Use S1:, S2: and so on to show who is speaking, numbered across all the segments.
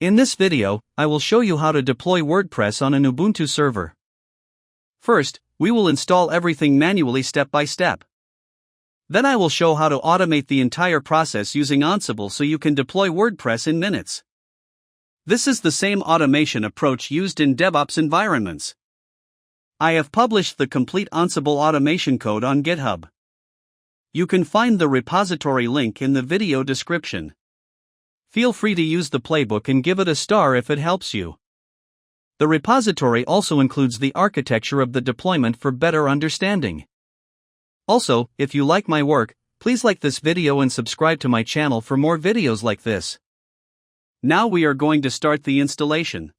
S1: In this video, I will show you how to deploy WordPress on an Ubuntu server. First, we will install everything manually step by step. Then I will show how to automate the entire process using Ansible so you can deploy WordPress in minutes. This is the same automation approach used in DevOps environments. I have published the complete Ansible automation code on GitHub. You can find the repository link in the video description. Feel free to use the playbook and give it a star if it helps you. The repository also includes the architecture of the deployment for better understanding. Also, if you like my work, please like this video and subscribe to my channel for more videos like this. Now we are going to start the installation.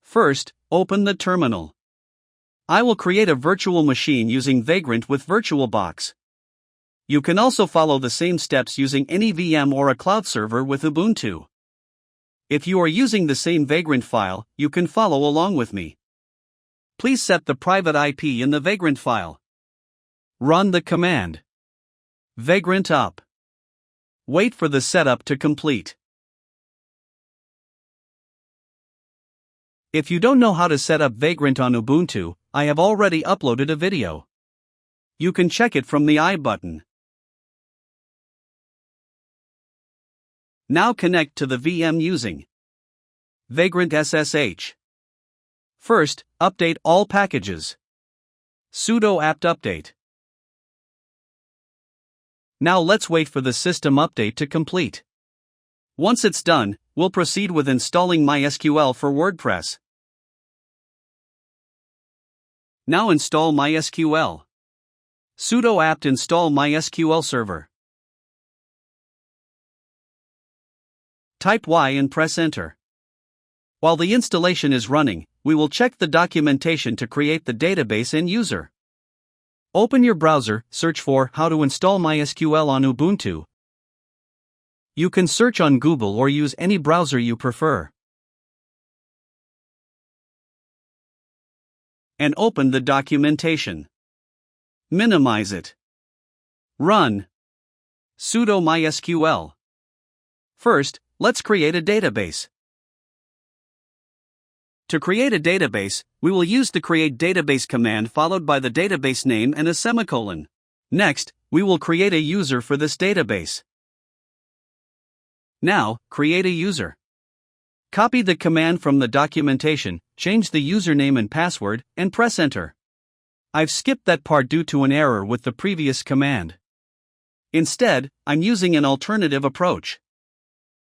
S1: First, open the terminal. I will create a virtual machine using Vagrant with VirtualBox. You can also follow the same steps using any VM or a cloud server with Ubuntu. If you are using the same Vagrant file, you can follow along with me. Please set the private IP in the Vagrant file. Run the command. Vagrant up. Wait for the setup to complete. If you don't know how to set up Vagrant on Ubuntu, I have already uploaded a video. You can check it from the I button. Now connect to the VM using Vagrant SSH. First, update all packages. Sudo apt update. Now let's wait for the system update to complete. Once it's done, we'll proceed with installing MySQL for WordPress. Now install MySQL. Sudo apt install MySQL server. Type Y and press enter. While the installation is running, we will check the documentation to create the database and user. Open your browser, search for how to install MySQL on Ubuntu. You can search on Google or use any browser you prefer. And open the documentation. Minimize it. Run sudo MySQL. First, let's create a database. To create a database, we will use the create database command followed by the database name and a semicolon. Next, we will create a user for this database. Now, create a user. Copy the command from the documentation, change the username and password, and press enter. I've skipped that part due to an error with the previous command. Instead, I'm using an alternative approach.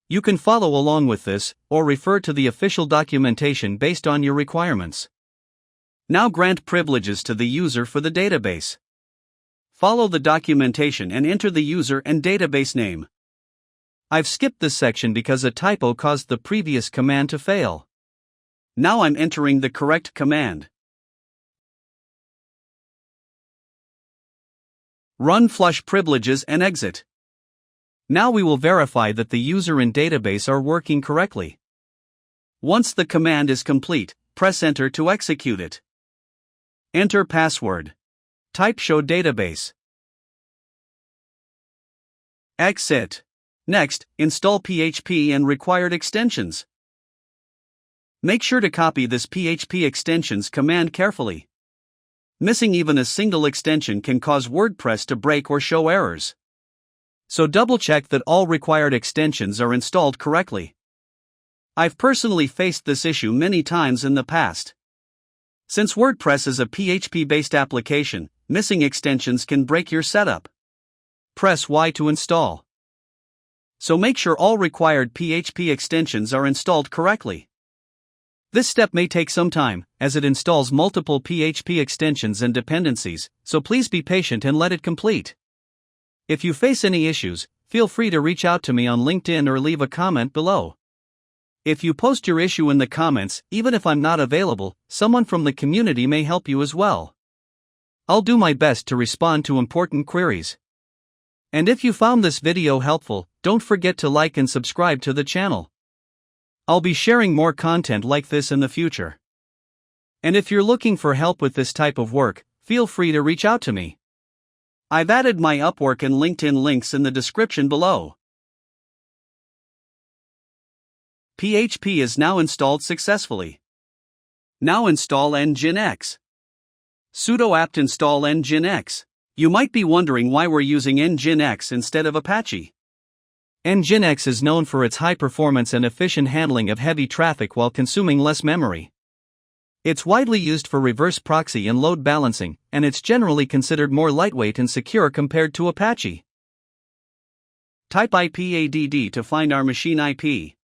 S1: You can follow along with this, or refer to the official documentation based on your requirements. Now grant privileges to the user for the database. Follow the documentation and enter the user and database name. I've skipped this section because a typo caused the previous command to fail. Now I'm entering the correct command. Run flush privileges and exit. Now we will verify that the user and database are working correctly. Once the command is complete, press enter to execute it. Enter password. Type show database. Exit. Next, install PHP and required extensions. Make sure to copy this PHP extensions command carefully. Missing even a single extension can cause WordPress to break or show errors. So double-check that all required extensions are installed correctly. I've personally faced this issue many times in the past. Since WordPress is a PHP-based application, missing extensions can break your setup. Press Y to install. So make sure all required PHP extensions are installed correctly. This step may take some time, as it installs multiple PHP extensions and dependencies, so please be patient and let it complete. If you face any issues, feel free to reach out to me on LinkedIn or leave a comment below. If you post your issue in the comments, even if I'm not available, someone from the community may help you as well. I'll do my best to respond to important queries. And if you found this video helpful, don't forget to like and subscribe to the channel. I'll be sharing more content like this in the future. And if you're looking for help with this type of work, feel free to reach out to me. I've added my Upwork and LinkedIn links in the description below. PHP is now installed successfully. Now install Nginx. Sudo apt install Nginx. You might be wondering why we're using Nginx instead of Apache. Nginx is known for its high performance and efficient handling of heavy traffic while consuming less memory. It's widely used for reverse proxy and load balancing, and it's generally considered more lightweight and secure compared to Apache. Type IPADD to find our machine IP.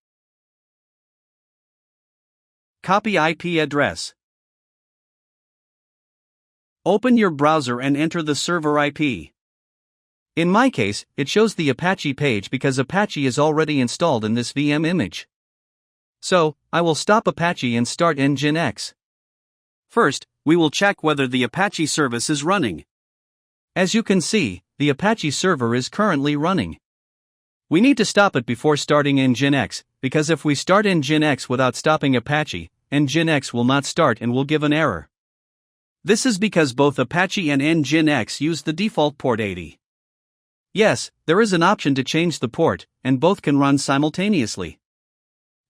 S1: Copy IP address. Open your browser and enter the server IP. In my case, it shows the Apache page because Apache is already installed in this VM image. So, I will stop Apache and start Nginx. First, we will check whether the Apache service is running. As you can see, the Apache server is currently running. We need to stop it before starting Nginx, because if we start Nginx without stopping Apache, Nginx will not start and will give an error. This is because both Apache and Nginx use the default port 80. Yes, there is an option to change the port, and both can run simultaneously.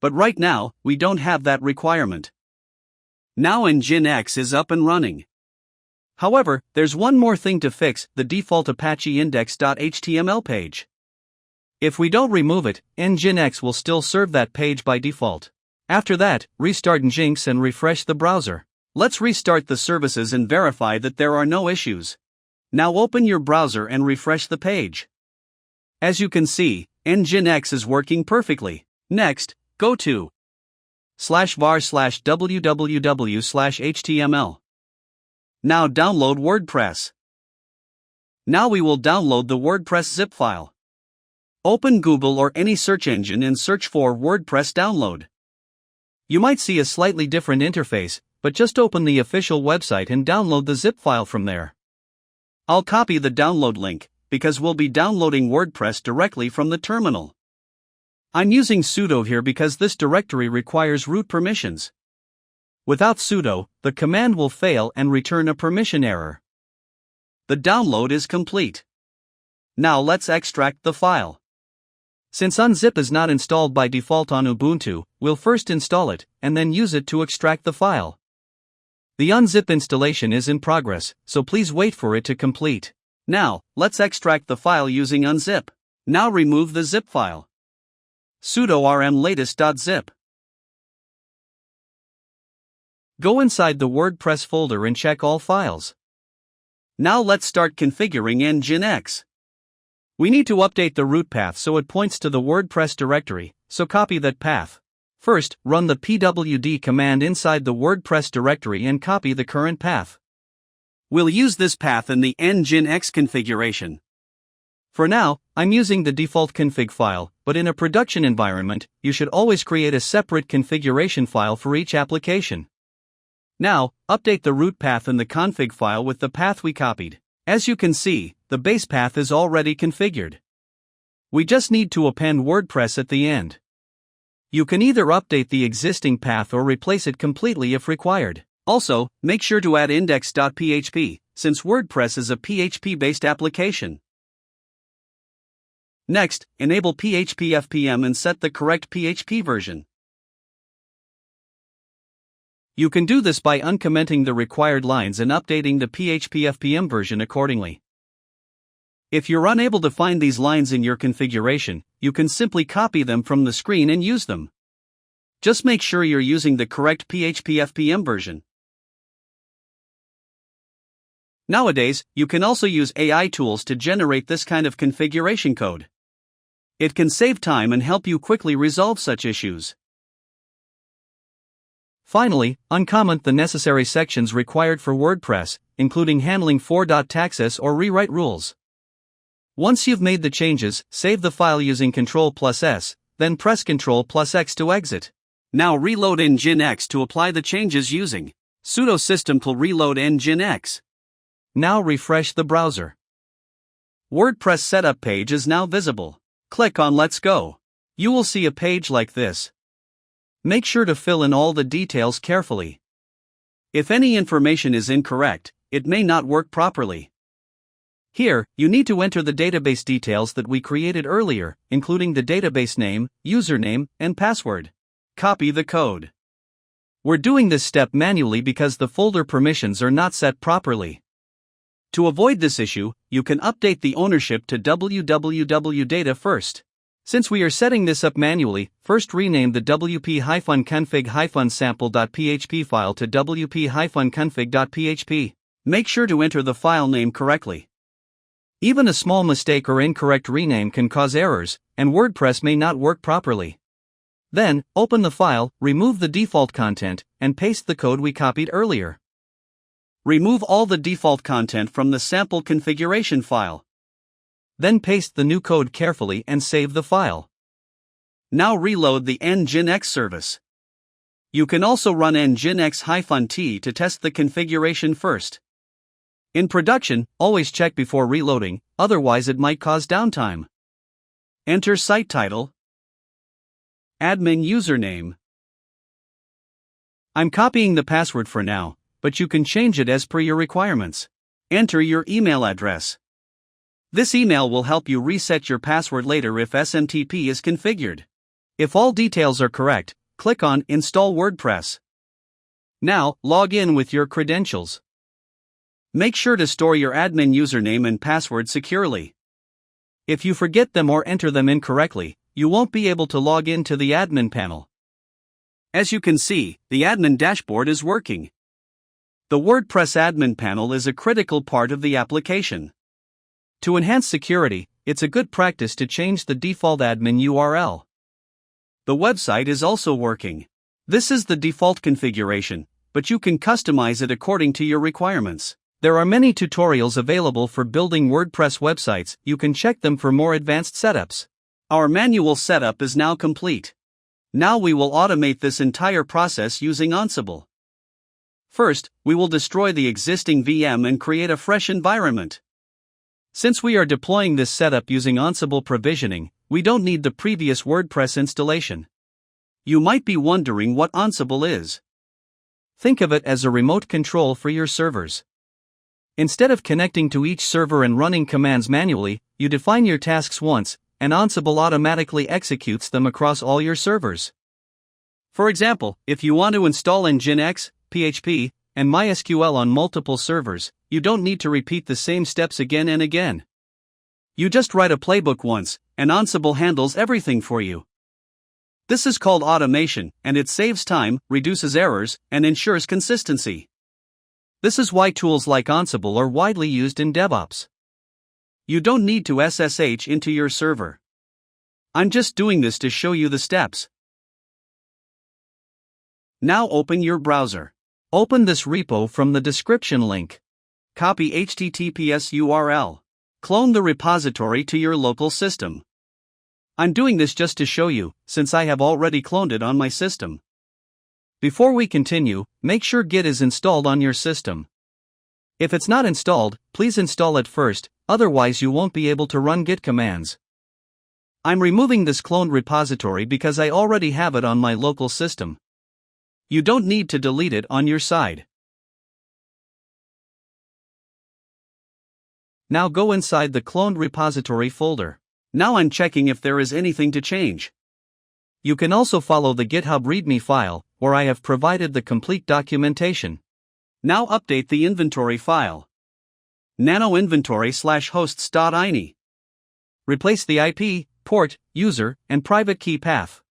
S1: But right now, we don't have that requirement. Now Nginx is up and running. However, there's one more thing to fix: the default Apache index.html page. If we don't remove it, Nginx will still serve that page by default. After that, restart Nginx and refresh the browser. Let's restart the services and verify that there are no issues. Now open your browser and refresh the page. As you can see, Nginx is working perfectly. Next, go to /var/www/html. Now download WordPress. Now we will download the WordPress zip file. Open Google or any search engine and search for WordPress download. You might see a slightly different interface, but just open the official website and download the zip file from there. I'll copy the download link, because we'll be downloading WordPress directly from the terminal. I'm using sudo here because this directory requires root permissions. Without sudo, the command will fail and return a permission error. The download is complete. Now let's extract the file. Since Unzip is not installed by default on Ubuntu, we'll first install it, and then use it to extract the file. The Unzip installation is in progress, so please wait for it to complete. Now, let's extract the file using Unzip. Now remove the zip file. Sudo rm latest.zip. Go inside the WordPress folder and check all files. Now let's start configuring Nginx. We need to update the root path so it points to the WordPress directory, so copy that path. First, run the pwd command inside the WordPress directory and copy the current path. We'll use this path in the Nginx configuration. For now, I'm using the default config file, but in a production environment, you should always create a separate configuration file for each application. Now, update the root path in the config file with the path we copied. As you can see, the base path is already configured. We just need to append WordPress at the end. You can either update the existing path or replace it completely if required. Also, make sure to add index.php, since WordPress is a PHP-based application. Next, enable PHP FPM and set the correct PHP version. You can do this by uncommenting the required lines and updating the PHP FPM version accordingly. If you're unable to find these lines in your configuration, you can simply copy them from the screen and use them. Just make sure you're using the correct PHP FPM version. Nowadays, you can also use AI tools to generate this kind of configuration code. It can save time and help you quickly resolve such issues. Finally, uncomment the necessary sections required for WordPress, including handling 4.taxes or rewrite rules. Once you've made the changes, save the file using Ctrl+S, then press Ctrl+X to exit. Now reload Nginx to apply the changes using sudo systemcll reload Nginx. Now refresh the browser. WordPress setup page is now visible. Click on Let's Go. You will see a page like this. Make sure to fill in all the details carefully. If any information is incorrect, it may not work properly. Here, you need to enter the database details that we created earlier, including the database name, username, and password. Copy the code. We're doing this step manually because the folder permissions are not set properly. To avoid this issue, you can update the ownership to www data first. Since we are setting this up manually, first rename the wp-config-sample.php file to wp-config.php. Make sure to enter the file name correctly. Even a small mistake or incorrect rename can cause errors, and WordPress may not work properly. Then, open the file, remove the default content, and paste the code we copied earlier. Remove all the default content from the sample configuration file. Then paste the new code carefully and save the file. Now reload the Nginx service. You can also run Nginx-t to test the configuration first. In production, always check before reloading, otherwise it might cause downtime. Enter site title. Admin username. I'm copying the password for now, but you can change it as per your requirements. Enter your email address. This email will help you reset your password later if SMTP is configured. If all details are correct, click on Install WordPress. Now, log in with your credentials. Make sure to store your admin username and password securely. If you forget them or enter them incorrectly, you won't be able to log in to the admin panel. As you can see, the admin dashboard is working. The WordPress admin panel is a critical part of the application. To enhance security, it's a good practice to change the default admin URL. The website is also working. This is the default configuration, but you can customize it according to your requirements. There are many tutorials available for building WordPress websites, you can check them for more advanced setups. Our manual setup is now complete. Now we will automate this entire process using Ansible. First, we will destroy the existing VM and create a fresh environment. Since we are deploying this setup using Ansible provisioning, we don't need the previous WordPress installation. You might be wondering what Ansible is. Think of it as a remote control for your servers. Instead of connecting to each server and running commands manually, you define your tasks once, and Ansible automatically executes them across all your servers. For example, if you want to install Nginx, PHP, and MySQL on multiple servers, you don't need to repeat the same steps again and again. You just write a playbook once, and Ansible handles everything for you. This is called automation, and it saves time, reduces errors, and ensures consistency. This is why tools like Ansible are widely used in DevOps. You don't need to SSH into your server. I'm just doing this to show you the steps. Now open your browser. Open this repo from the description link. Copy HTTPS URL. Clone the repository to your local system. I'm doing this just to show you, since I have already cloned it on my system. Before we continue, make sure Git is installed on your system. If it's not installed, please install it first, otherwise you won't be able to run Git commands. I'm removing this cloned repository because I already have it on my local system. You don't need to delete it on your side. Now go inside the cloned repository folder. Now I'm checking if there is anything to change. You can also follow the GitHub README file, where I have provided the complete documentation. Now update the inventory file. Nano inventory/hosts.ini. Replace the IP, port, user, and private key path.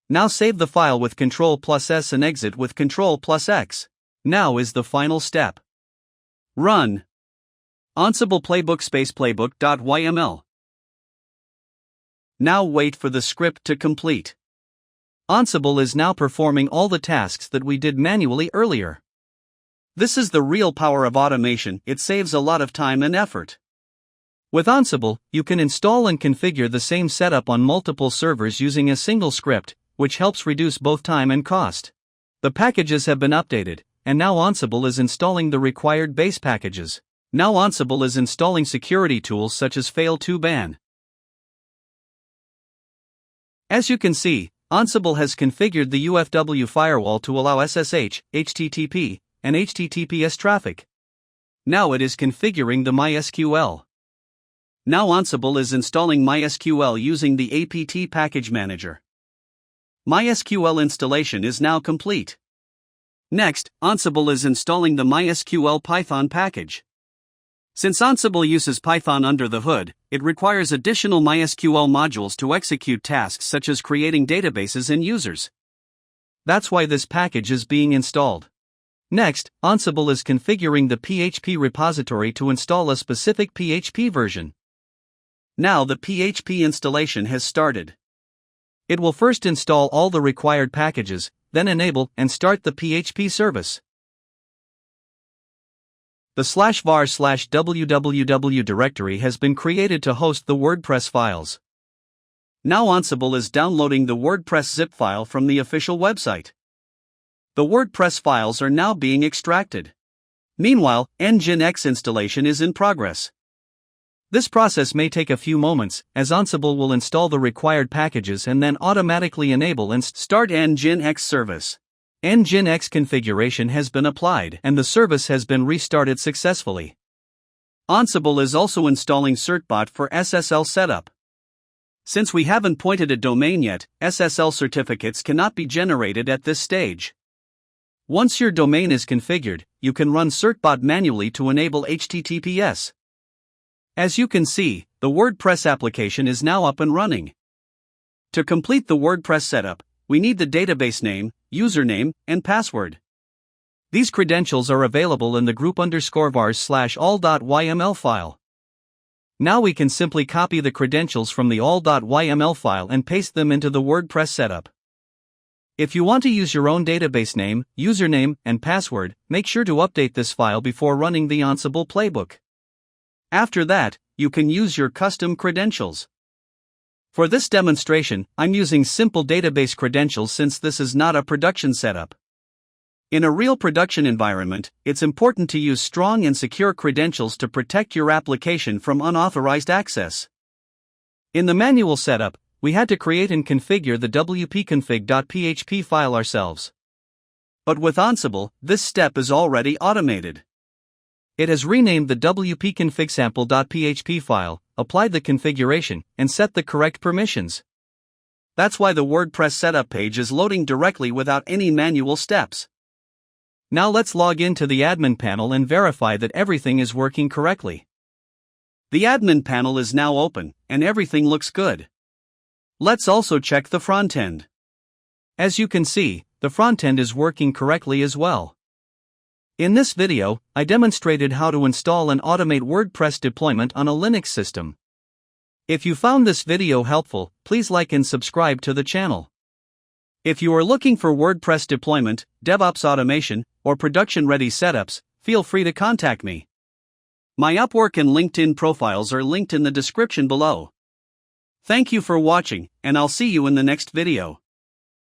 S1: Now save the file with Ctrl+S and exit with Ctrl+X. Now is the final step. Run. Ansible Playbook Playbook.yml. Now wait for the script to complete. Ansible is now performing all the tasks that we did manually earlier. This is the real power of automation, it saves a lot of time and effort. With Ansible, you can install and configure the same setup on multiple servers using a single script, which helps reduce both time and cost. The packages have been updated, and now Ansible is installing the required base packages. Now Ansible is installing security tools such as Fail2ban. As you can see, Ansible has configured the UFW firewall to allow SSH, HTTP, and HTTPS traffic. Now it is configuring the MySQL. Now Ansible is installing MySQL using the apt package manager. MySQL installation is now complete. Next, Ansible is installing the MySQL Python package. Since Ansible uses Python under the hood, it requires additional MySQL modules to execute tasks such as creating databases and users. That's why this package is being installed. Next, Ansible is configuring the PHP repository to install a specific PHP version. Now the PHP installation has started. It will first install all the required packages, then enable and start the PHP service. The /var/www directory has been created to host the WordPress files. Now Ansible is downloading the WordPress zip file from the official website. The WordPress files are now being extracted. Meanwhile, Nginx installation is in progress. This process may take a few moments, as Ansible will install the required packages and then automatically enable and start Nginx service. Nginx configuration has been applied and the service has been restarted successfully. Ansible is also installing certbot for SSL setup. Since we haven't pointed a domain yet, SSL certificates cannot be generated at this stage. Once your domain is configured, you can run certbot manually to enable HTTPS. As you can see, the WordPress application is now up and running. To complete the WordPress setup, we need the database name, username, and password. These credentials are available in the group_vars/all.yml file. Now we can simply copy the credentials from the all.yml file and paste them into the WordPress setup. If you want to use your own database name, username, and password, make sure to update this file before running the Ansible Playbook. After that, you can use your custom credentials. For this demonstration, I'm using simple database credentials since this is not a production setup. In a real production environment, it's important to use strong and secure credentials to protect your application from unauthorized access. In the manual setup, we had to create and configure the wp-config.php file ourselves. But with Ansible, this step is already automated. It has renamed the wp-config-sample.php file, applied the configuration, and set the correct permissions. That's why the WordPress setup page is loading directly without any manual steps. Now let's log into the admin panel and verify that everything is working correctly. The admin panel is now open, and everything looks good. Let's also check the front end. As you can see, the front end is working correctly as well. In this video, I demonstrated how to install and automate WordPress deployment on a Linux system. If you found this video helpful, please like and subscribe to the channel. If you are looking for WordPress deployment, DevOps automation, or production-ready setups, feel free to contact me. My Upwork and LinkedIn profiles are linked in the description below. Thank you for watching, and I'll see you in the next video.